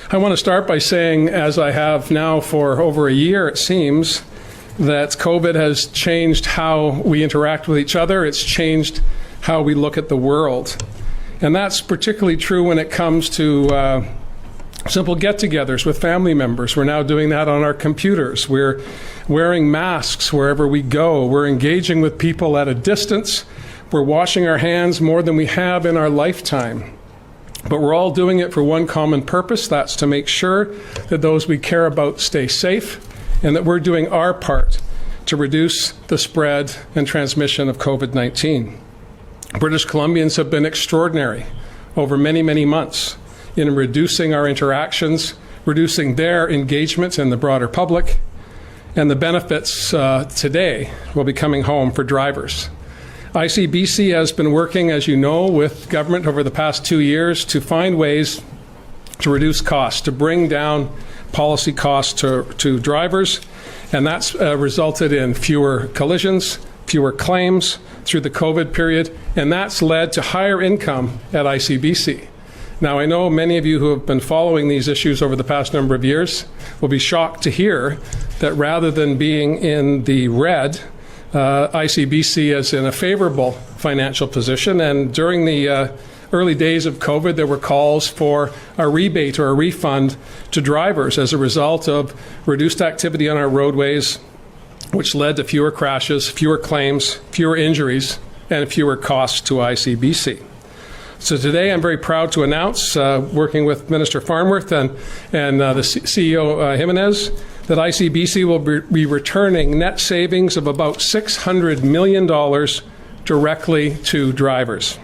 I want to start by saying, as I have now for over a year, it seems, that COVID has changed how we interact with each other. It's changed how we look at the world. And that's particularly true when it comes to simple get-togethers with family members. We're now doing that on our computers. We're wearing masks wherever we go. We're engaging with people at a distance. We're washing our hands more than we have in our lifetime. But we're all doing it for one common purpose. That's to make sure that those we care about stay safe and that we're doing our part to reduce the spread and transmission of COVID-19. British Columbians have been extraordinary over many, many months in reducing our interactions, reducing their engagement in the broader public, and the benefits today will be coming home for drivers. ICBC has been working, as you know, with government over the past 2 years to find ways to reduce costs, to bring down policy costs to drivers, and that's resulted in fewer collisions, fewer claims through the COVID period, and that's led to higher income at ICBC. Now, I know many of you who have been following these issues over the past number of years will be shocked to hear that rather than being in the red, ICBC is in a favorable financial position, and during the early days of COVID, there were calls for a rebate or a refund to drivers as a result of reduced activity on our roadways, which led to fewer crashes, fewer claims, fewer injuries, and fewer costs to ICBC. So today I'm very proud to announce, working with Minister Farnworth and the CEO Jimenez, that ICBC will be returning net savings of about $600 million directly to drivers.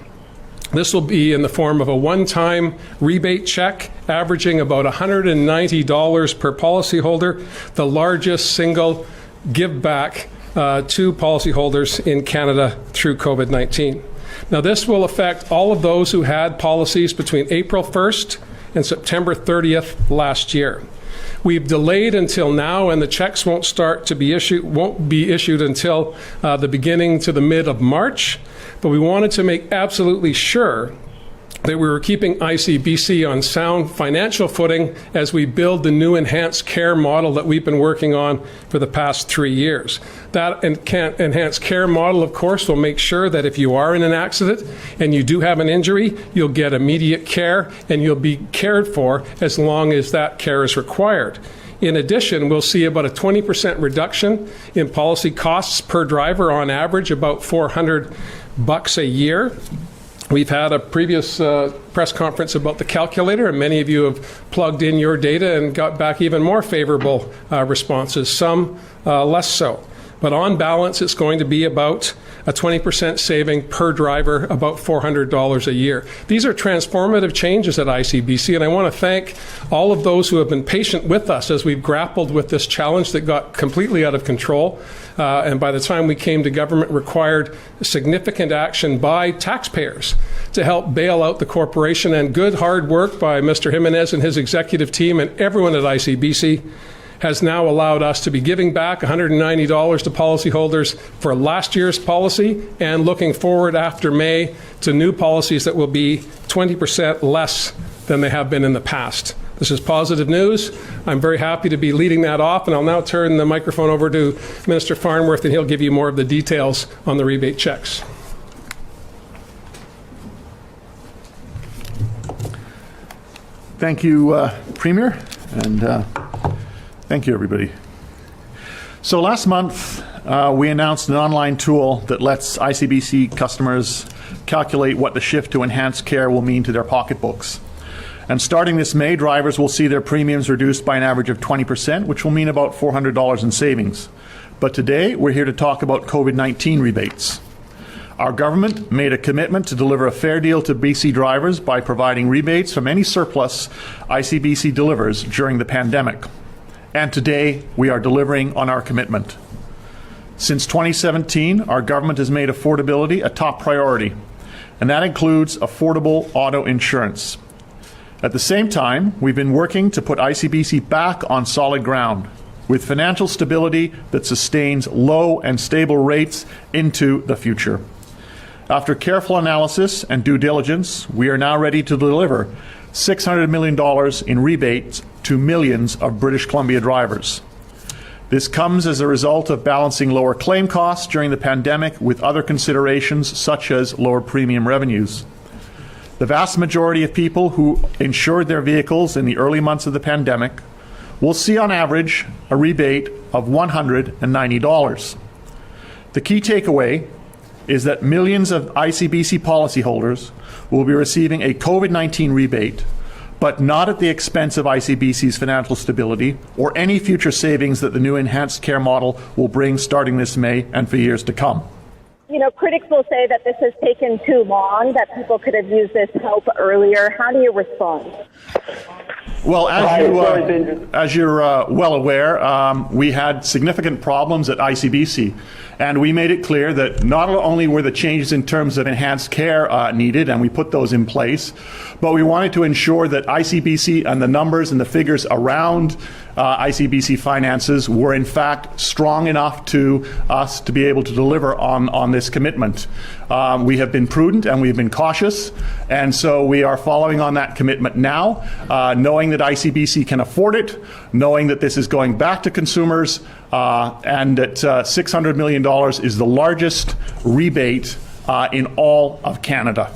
This will be in the form of a one-time rebate check averaging about $190 per policyholder, the largest single give back to policyholders in Canada through COVID-19. Now, this will affect all of those who had policies between April 1st and September 30th last year. We've delayed until now, and the checks won't be issued until the beginning to the mid of March. But we wanted to make absolutely sure that we were keeping ICBC on sound financial footing as we build the new enhanced care model that we've been working on for the past 3 years. That enhanced care model, of course, will make sure that if you are in an accident and you do have an injury, you'll get immediate care and you'll be cared for as long as that care is required. In addition, we'll see about a 20% reduction in policy costs per driver, on average about $400 a year. We've had a previous press conference about the calculator, and many of you have plugged in your data and got back even more favorable responses, some less so. But on balance, it's going to be about a 20% saving per driver, about $400 a year. These are transformative changes at ICBC, and I want to thank all of those who have been patient with us as we've grappled with this challenge that got completely out of control. And by the time we came to government, required significant action by taxpayers to help bail out the corporation, and good hard work by Mr. Jimenez and his executive team and everyone at ICBC has now allowed us to be giving back $190 to policyholders for last year's policy, and looking forward after May to new policies that will be 20% less than they have been in the past. This is positive news. I'm very happy to be leading that off, and I'll now turn the microphone over to Minister Farnworth, and he'll give you more of the details on the rebate checks. Thank you, Premier, and thank you, everybody. So last month, we announced an online tool that lets ICBC customers calculate what the shift to enhanced care will mean to their pocketbooks. And starting this May, drivers will see their premiums reduced by an average of 20%, which will mean about $400 in savings. But today, we're here to talk about COVID-19 rebates. Our government made a commitment to deliver a fair deal to BC drivers by providing rebates from any surplus ICBC delivers during the pandemic. And today, we are delivering on our commitment. Since 2017, our government has made affordability a top priority, and that includes affordable auto insurance. At the same time, we've been working to put ICBC back on solid ground with financial stability that sustains low and stable rates into the future. After careful analysis and due diligence, we are now ready to deliver $600 million in rebates to millions of British Columbia drivers. This comes as a result of balancing lower claim costs during the pandemic with other considerations such as lower premium revenues. The vast majority of people who insured their vehicles in the early months of the pandemic will see on average a rebate of $190. The key takeaway is that millions of ICBC policyholders will be receiving a COVID-19 rebate, but not at the expense of ICBC's financial stability or any future savings that the new enhanced care model will bring starting this May and for years to come. You know, critics will say that this has taken too long, that people could have used this help earlier. How do you respond? Well, as you're well aware, we had significant problems at ICBC, and we made it clear that not only were the changes in terms of enhanced care needed, and we put those in place, but we wanted to ensure that ICBC and the numbers and the figures around ICBC finances were in fact strong enough to us to be able to deliver on this commitment. We have been prudent and we've been cautious, and so we are following on that commitment now, knowing that ICBC can afford it, knowing that this is going back to consumers, and that $600 million is the largest rebate in all of Canada.